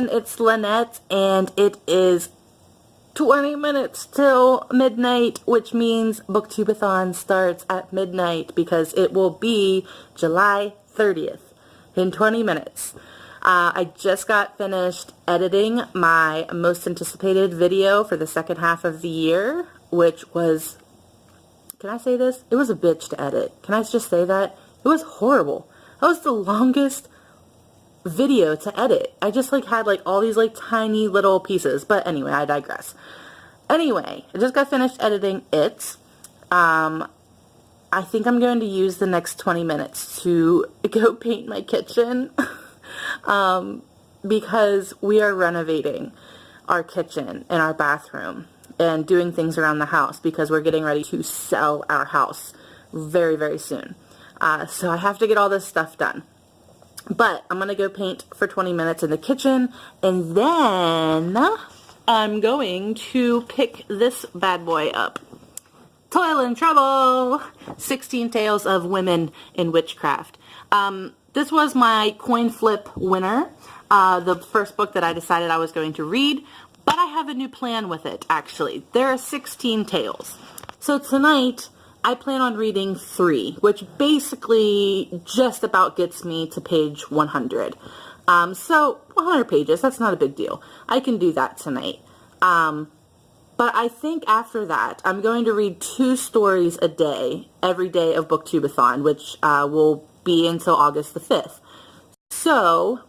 It's Lynette, and it is 20 minutes till midnight, which means Booktubeathon starts at midnight because it will be July 30th in 20 minutes. I just got finished editing my most anticipated video for the second half of the year, which was, can I say this? It was a bitch to edit. Can I just say that? It was horrible. That was the longest video to edit. I just had all these tiny little pieces, but anyway, I digress. Anyway, I just got finished editing it. I think I'm going to use the next 20 minutes to go paint my kitchen because we are renovating our kitchen and our bathroom and doing things around the house because we're getting ready to sell our house very, very soon. So I have to get all this stuff done. But I'm going to go paint for 20 minutes in the kitchen, and then I'm going to pick this bad boy up. Toil and Trouble! 16 Tales of Women in Witchcraft. This was my coin flip winner, the first book that I decided I was going to read, but I have a new plan with it, actually. There are 16 tales. So tonight, I plan on reading 3, which basically just about gets me to page 100. So 100 pages, that's not a big deal. I can do that tonight. But I think after that, I'm going to read 2 stories a day, every day of Booktubeathon, which will be until August the 5th. So,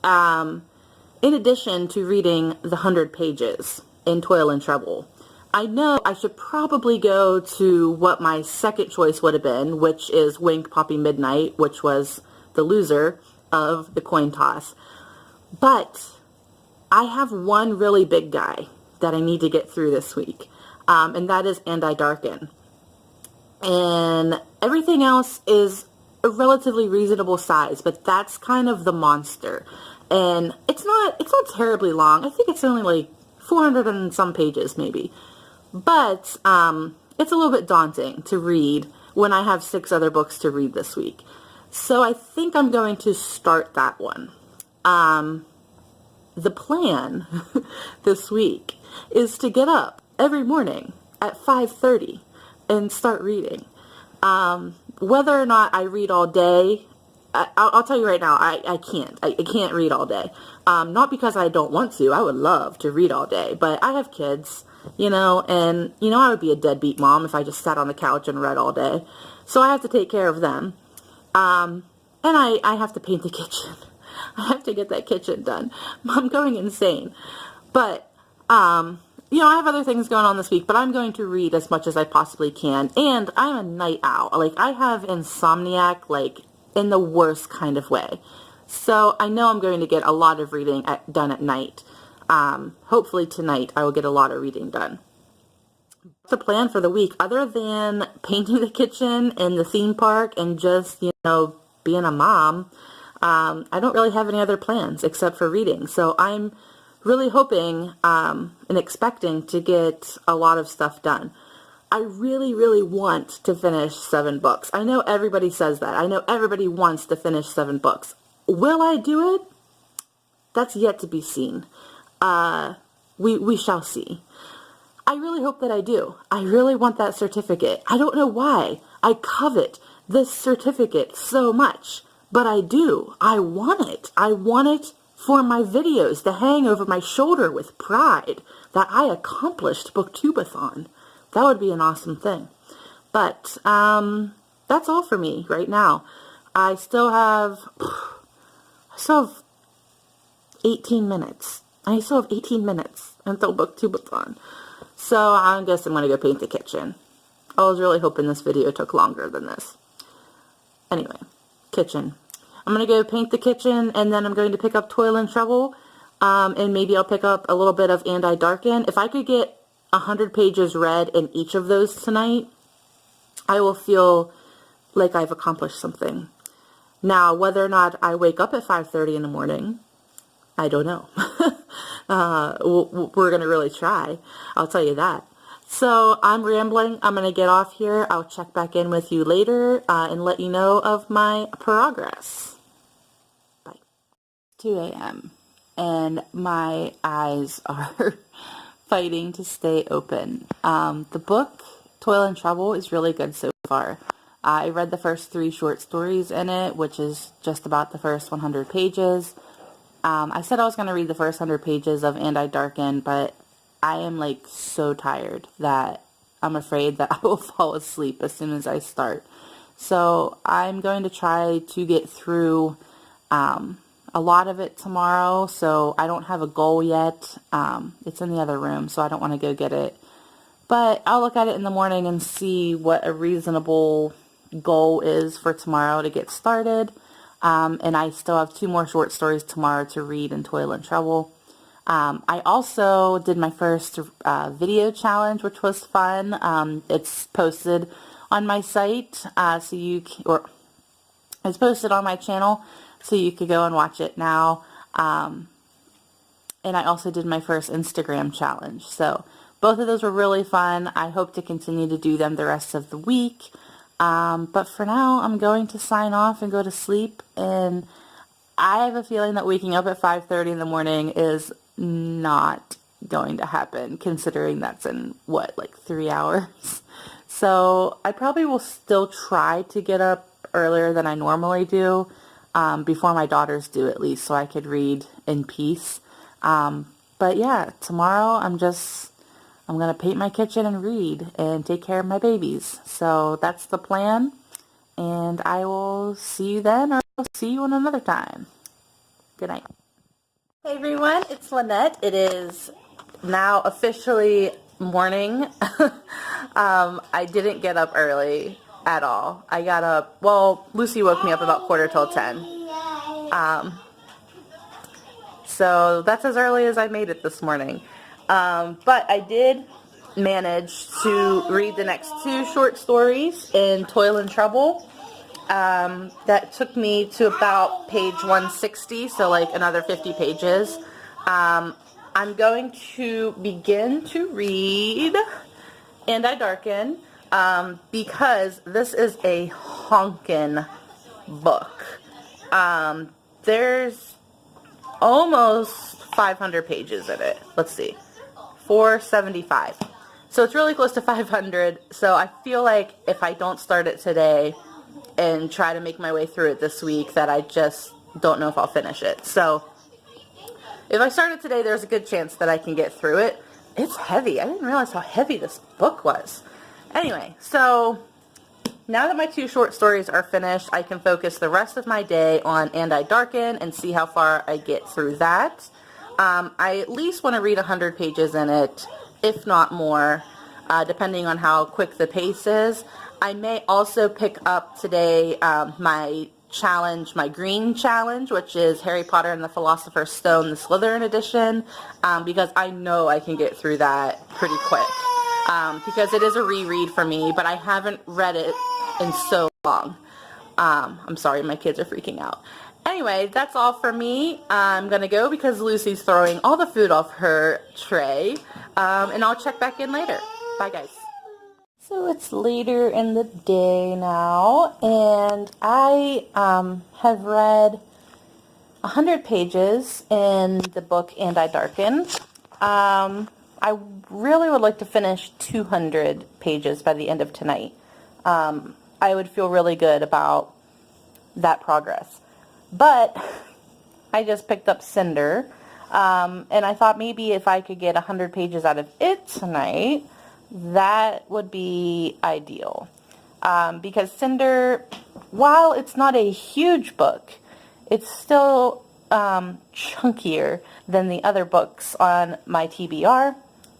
in addition to reading the 100 pages in Toil and Trouble, I know I should probably go to what my second choice would have been, which is Wink Poppy Midnight, which was the loser of the coin toss. But I have one really big guy that I need to get through this week, and that is And I Darken. And everything else is a relatively reasonable size, but that's kind of the monster. And it's not terribly long. I think it's only 400 and some pages, maybe. But it's a little bit daunting to read when I have 6 other books to read this week. So I think I'm going to start that one. The plan this week is to get up every morning at 5:30 and start reading. Whether or not I read all day, I'll tell you right now, I can't. I can't read all day. Not because I don't want to. I would love to read all day, but I have kids. And I would be a deadbeat mom if I just sat on the couch and read all day. So I have to take care of them. And I have to paint the kitchen. I have to get that kitchen done. I'm going insane. But, I have other things going on this week, but I'm going to read as much as I possibly can. And I'm a night owl. I have insomniac, in the worst kind of way. So I know I'm going to get a lot of reading done at night. Hopefully tonight I will get a lot of reading done. The plan for the week, other than painting the kitchen and the theme park and just, being a mom, I don't really have any other plans except for reading. So I'm really hoping and expecting to get a lot of stuff done. I really, really want to finish 7 books. I know everybody says that. I know everybody wants to finish 7 books. Will I do it? That's yet to be seen. We shall see. I really hope that I do. I really want that certificate. I don't know why. I covet this certificate so much, but I do. I want it. I want it for my videos to hang over my shoulder with pride that I accomplished Booktubeathon. That would be an awesome thing. But that's all for me right now. I still have 18 minutes. I still have 18 minutes until Booktubeathon. So I guess I'm going to go paint the kitchen. I was really hoping this video took longer than this. Anyway, kitchen. I'm going to go paint the kitchen, and then I'm going to pick up Toil and Trouble, and maybe I'll pick up a little bit of And I Darken. If I could get 100 pages read in each of those tonight, I will feel like I've accomplished something. Now, whether or not I wake up at 5:30 in the morning, I don't know. We're going to really try. I'll tell you that. So I'm rambling. I'm going to get off here. I'll check back in with you later and let you know of my progress. Bye. 2 a.m. and my eyes are fighting to stay open. The book, Toil and Trouble, is really good so far. I read the first 3 short stories in it, which is just about the first 100 pages. I said I was going to read the first 100 pages of And I Darken, but I am like so tired that I'm afraid that I will fall asleep as soon as I start. So I'm going to try to get through a lot of it tomorrow, so I don't have a goal yet. It's in the other room, so I don't want to go get it. But I'll look at it in the morning and see what a reasonable goal is for tomorrow to get started. And I still have 2 more short stories tomorrow to read in Toil and Trouble. I also did my first video challenge, which was fun. It's posted on my site, or it's posted on my channel, so you could go and watch it now. And I also did my first Instagram challenge. So both of those were really fun. I hope to continue to do them the rest of the week. But for now, I'm going to sign off and go to sleep. And I have a feeling that waking up at 5:30 in the morning is not going to happen, considering that's in, what, like 3 hours? So I probably will still try to get up earlier than I normally do, before my daughters do at least, so I could read in peace. But yeah, tomorrow I'm going to paint my kitchen and read and take care of my babies. So that's the plan, and I will see you then, or I'll see you another time. Good night. Hey everyone, it's Lynette. It is now officially morning. I didn't get up early at all. I got up, well, Lucy woke me up about 10:15. So that's as early as I made it this morning. But I did manage to read the next 2 short stories in Toil and Trouble. That took me to about page 160, so like another 50 pages. I'm going to begin to read And I Darken, because this is a honkin' book. There's almost 500 pages in it. Let's see. 475. So it's really close to 500. So I feel like if I don't start it today and try to make my way through it this week, that I just don't know if I'll finish it. So if I start it today, there's a good chance that I can get through it. It's heavy. I didn't realize how heavy this book was. Anyway, so now that my 2 short stories are finished, I can focus the rest of my day on And I Darken and see how far I get through that. I at least want to read 100 pages in it, if not more, depending on how quick the pace is. I may also pick up today my challenge, my green challenge, which is Harry Potter and the Philosopher's Stone, the Slytherin edition, because I know I can get through that pretty quick, because it is a reread for me, but I haven't read it in so long. I'm sorry, my kids are freaking out. Anyway, that's all for me. I'm going to go because Lucy's throwing all the food off her tray, and I'll check back in later. Bye, guys. So it's later in the day now, and I have read 100 pages in the book And I Darken. I really would like to finish 200 pages by the end of tonight. I would feel really good about that progress. But I just picked up Cinder, and I thought maybe if I could get 100 pages out of it tonight, that would be ideal. Because Cinder, while it's not a huge book, it's still chunkier than the other books on my TBR.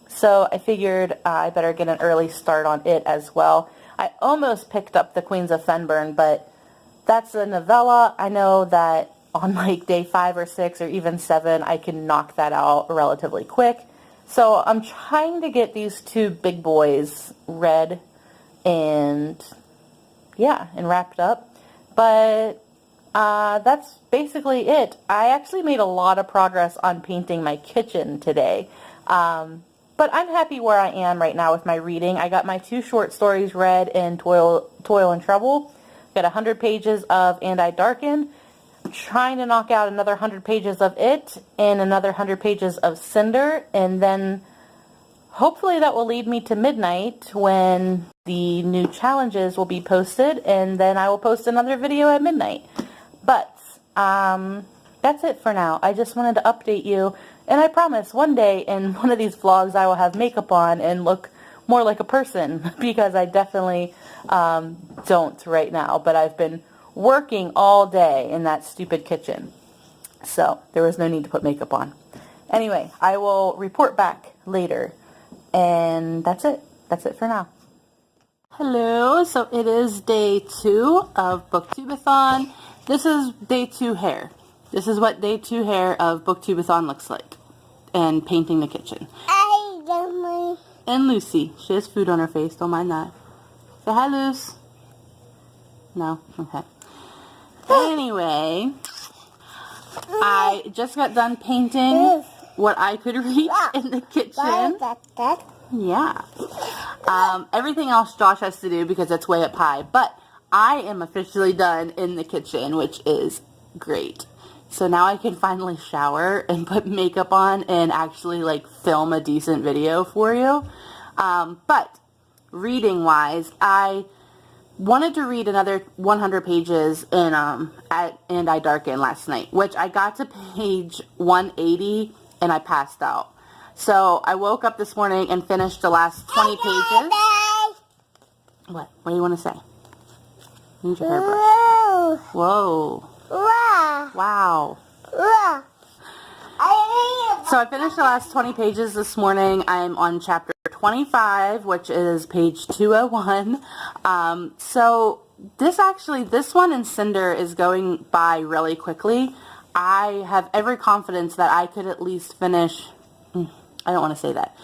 So I figured I better get an early start on it as well. I almost picked up The Queens of Fenburn, but that's a novella. I know that on like day 5 or 6 or even 7, I can knock that out relatively quick. So I'm trying to get these 2 big boys read and, yeah, and wrapped up. But that's basically it. I actually made a lot of progress on painting my kitchen today. But I'm happy where I am right now with my reading. I got my 2 short stories read in Toil and Trouble. Got 100 pages of And I Darken. trying to knock out another 100 pages of it and another 100 pages of Cinder, and then hopefully that will lead me to midnight when the new challenges will be posted, and then I will post another video at midnight. But that's it for now. I just wanted to update you, and I promise one day in one of these vlogs I will have makeup on and look more like a person, because I definitely don't right now, but I've been working all day in that stupid kitchen, so there was no need to put makeup on. Anyway, I will report back later, and that's it for now. Hello, so it is day 2 of Booktubeathon. This is day 2 hair. This is what day 2 hair of Booktubeathon looks like, and painting the kitchen. And Lucy, she has food on her face, don't mind that. Say hi, Luce. No? Okay. Anyway, I just got done painting what I could reach in the kitchen. Yeah. Everything else Josh has to do because it's way up high, but I am officially done in the kitchen, which is great. So now I can finally shower and put makeup on and actually like film a decent video for you. But reading wise, I wanted to read another 100 pages in And I Darken last night, which I got to page 180 and I passed out. So I woke up this morning and finished the last 20 pages. What? What do you want to say? Need your hairbrush. Whoa. Wow. So I finished the last 20 pages this morning. I'm on chapter 25, which is page 201. So this one in Cinder is going by really quickly. I have every confidence that I could at least finish. I don't want to say that.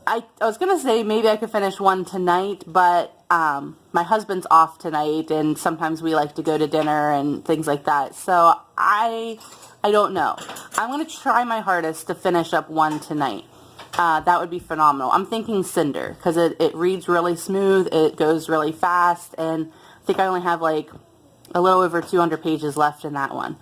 I was going to say maybe I could finish one tonight, but my husband's off tonight, and sometimes we like to go to dinner and things like that. So I don't know. I'm going to try my hardest to finish up one tonight. That would be phenomenal. I'm thinking Cinder, because it reads really smooth, it goes really fast, and I think I only have like a little over 200 pages left in that one.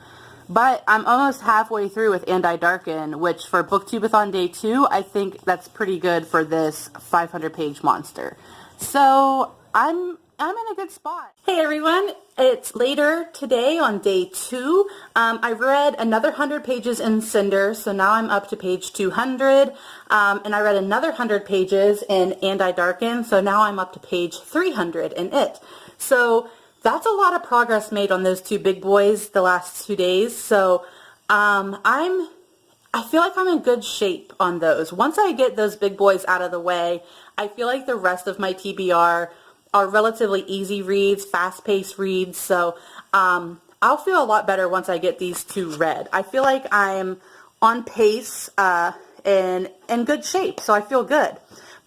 But I'm almost halfway through with And I Darken, which for Booktubeathon Day 2, I think that's pretty good for this 500-page monster. So I'm in a good spot. Hey everyone, it's later today on day 2. I read another 100 pages in Cinder, so now I'm up to page 200. And I read another 100 pages in And I Darken, so now I'm up to page 300 in it. So that's a lot of progress made on those two big boys the last 2 days. So I feel like I'm in good shape on those. Once I get those big boys out of the way, I feel like the rest of my TBR are relatively easy reads, fast-paced reads. So I'll feel a lot better once I get these two read. I feel like I'm on pace and in good shape, so I feel good.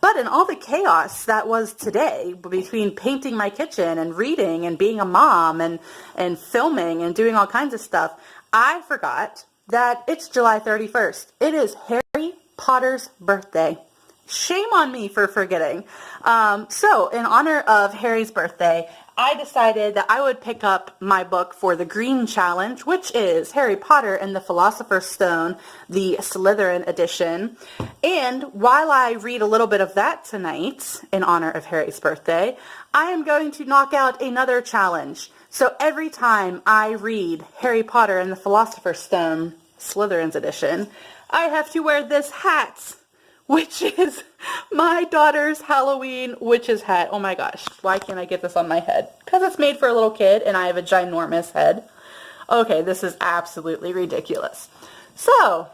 But in all the chaos that was today, between painting my kitchen and reading and being a mom and filming and doing all kinds of stuff, I forgot that it's July 31st. It is Harry Potter's birthday. Shame on me for forgetting. So in honor of Harry's birthday, I decided that I would pick up my book for the Green Challenge, which is Harry Potter and the Philosopher's Stone, the Slytherin edition. And while I read a little bit of that tonight, in honor of Harry's birthday, I am going to knock out another challenge. So every time I read Harry Potter and the Philosopher's Stone, Slytherin's edition, I have to wear this hat, which is my daughter's Halloween witch's hat. Oh my gosh, why can't I get this on my head? Because it's made for a little kid and I have a ginormous head. Okay, this is absolutely ridiculous. So,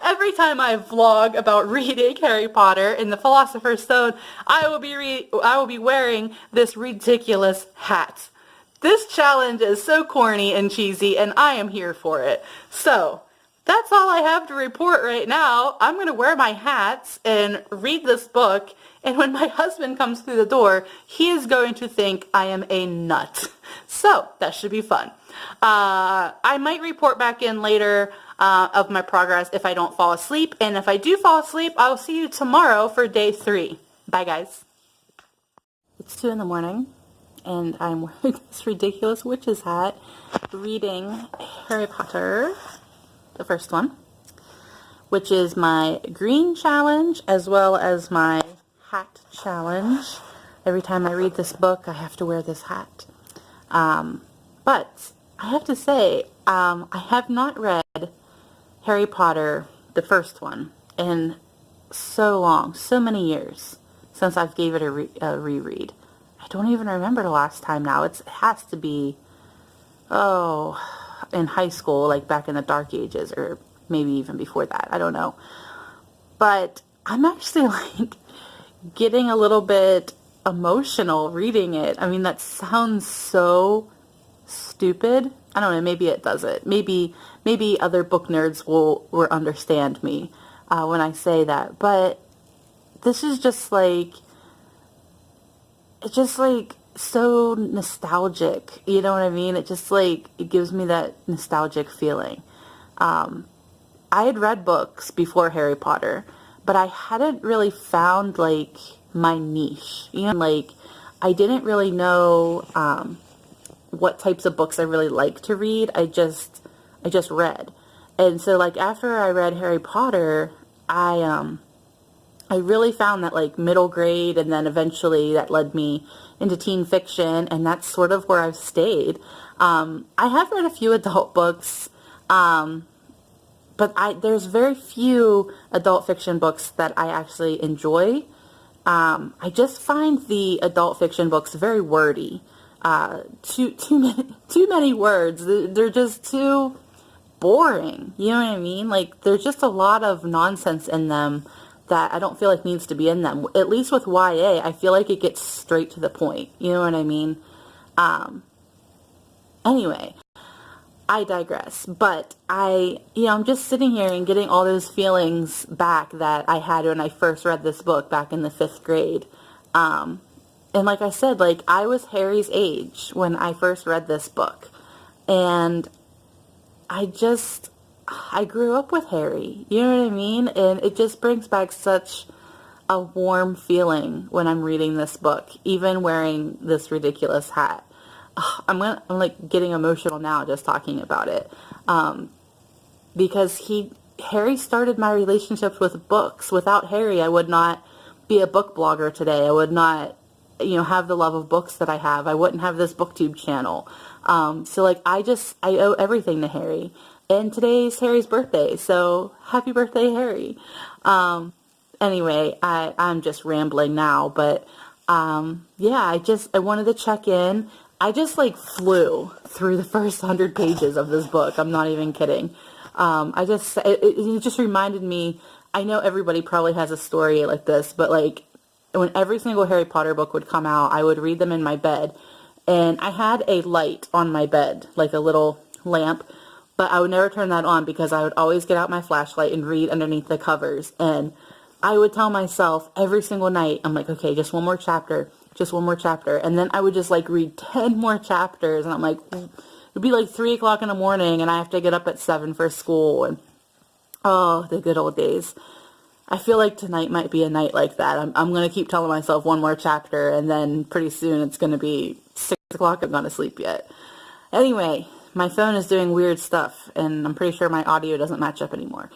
every time I vlog about reading Harry Potter and the Philosopher's Stone, I will be wearing this ridiculous hat. This challenge is so corny and cheesy, and I am here for it. So, that's all I have to report right now. I'm going to wear my hats and read this book, and when my husband comes through the door, he is going to think I am a nut. So, that should be fun. I might report back in later of my progress if I don't fall asleep, and if I do fall asleep, I'll see you tomorrow for day 3. Bye, guys. It's 2 in the morning, and I'm wearing this ridiculous witch's hat, reading Harry Potter, the first one, which is my green challenge as well as my hat challenge. Every time I read this book, I have to wear this hat. But I have to say, I have not read Harry Potter, the first one, in so long, so many years since I've gave it a reread. I don't even remember the last time now. It has to be, in high school, like back in the dark ages, or maybe even before that. I don't know. But I'm actually like getting a little bit emotional reading it. I mean, that sounds so stupid. I don't know, maybe it does it. Maybe other book nerds will understand me when I say that. But this is just like, it's just like so nostalgic. You know what I mean? It just like, it gives me that nostalgic feeling. I had read books before Harry Potter, but I hadn't really found like my niche. You know, like I didn't really know what types of books I really like to read. I just read. And so like after I read Harry Potter, I really found that like middle grade, and then eventually that led me into teen fiction, and that's sort of where I've stayed. I have read a few adult books, but there's very few adult fiction books that I actually enjoy. I just find the adult fiction books very wordy. Too many words. They're just too boring. You know what I mean? Like, there's just a lot of nonsense in them that I don't feel like needs to be in them. At least with YA, I feel like it gets straight to the point. You know what I mean? Anyway, I digress. But I'm just sitting here and getting all those feelings back that I had when I first read this book back in the 5th grade. And like I said, like I was Harry's age when I first read this book. And I grew up with Harry. You know what I mean? And it just brings back such a warm feeling when I'm reading this book, even wearing this ridiculous hat. I'm like getting emotional now just talking about it. Because Harry started my relationships with books. Without Harry, I would not be a book blogger today. I would not, have the love of books that I have. I wouldn't have this Booktube channel. So like I owe everything to Harry. And today's Harry's birthday, so happy birthday, Harry. Anyway, I'm just rambling now, but I wanted to check in. I just like flew through the first 100 pages of this book. I'm not even kidding. It just reminded me, I know everybody probably has a story like this, but like when every single Harry Potter book would come out, I would read them in my bed. And I had a light on my bed, like a little lamp, but I would never turn that on because I would always get out my flashlight and read underneath the covers. And I would tell myself every single night, I'm like, okay, just one more chapter. And then I would just like read 10 more chapters. And I'm like, it'd be like 3 o'clock in the morning and I have to get up at 7 for school. And oh, the good old days. I feel like tonight might be a night like that. I'm going to keep telling myself one more chapter, and then pretty soon it's going to be 6 o'clock. I'm not asleep yet. Anyway, my phone is doing weird stuff, and I'm pretty sure my audio doesn't match up anymore.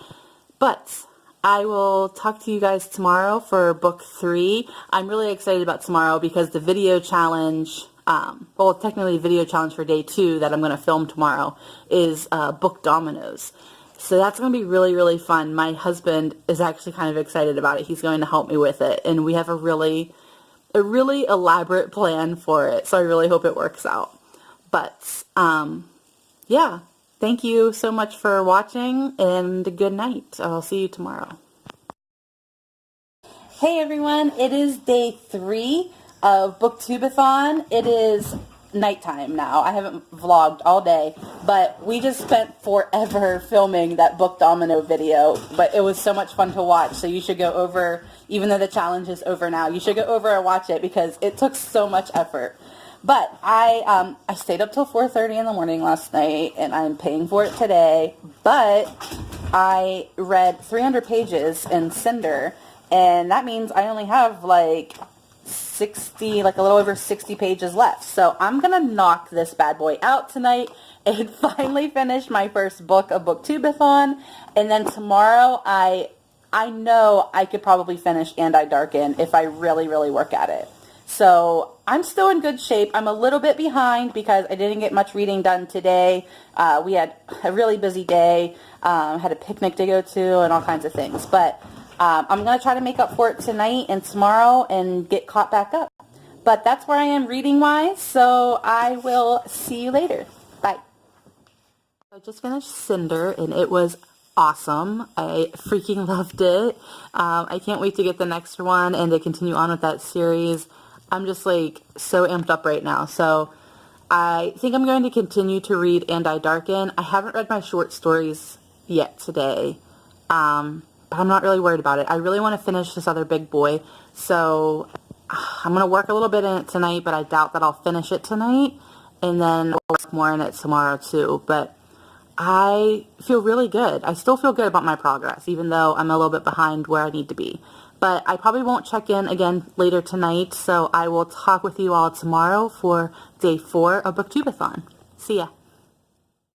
But I will talk to you guys tomorrow for book 3. I'm really excited about tomorrow because the video challenge, technically video challenge for day 2 that I'm going to film tomorrow is book dominoes. So that's going to be really, really fun. My husband is actually kind of excited about it. He's going to help me with it. And we have a really elaborate plan for it. So I really hope it works out. But, thank you so much for watching and good night. I'll see you tomorrow. Hey everyone, it is day 3 of Booktubeathon. It is nighttime now. I haven't vlogged all day, but we just spent forever filming that book domino video, but it was so much fun to watch. So you should go over, even though the challenge is over now, you should go over and watch it because it took so much effort. But I stayed up till 4:30 in the morning last night, and I'm paying for it today. But I read 300 pages in Cinder, and that means I only have like 60, like a little over 60 pages left. So I'm gonna knock this bad boy out tonight and finally finish my first book of Booktubeathon. And then tomorrow I know I could probably finish And I Darken if I really, really work at it. So I'm still in good shape. I'm a little bit behind because I didn't get much reading done today. We had a really busy day, had a picnic to go to and all kinds of things. But I'm going to try to make up for it tonight and tomorrow and get caught back up. But that's where I am reading-wise, so I will see you later. Bye. I just finished Cinder, and it was awesome. I freaking loved it. I can't wait to get the next one and to continue on with that series. I'm just like so amped up right now. So I think I'm going to continue to read And I Darken. I haven't read my short stories yet today, but I'm not really worried about it. I really want to finish this other big boy. So I'm going to work a little bit in it tonight, but I doubt that I'll finish it tonight. And then I'll work more in it tomorrow too. But I feel really good. I still feel good about my progress, even though I'm a little bit behind where I need to be. But I probably won't check in again later tonight, so I will talk with you all tomorrow for day 4 of Booktubeathon. See ya.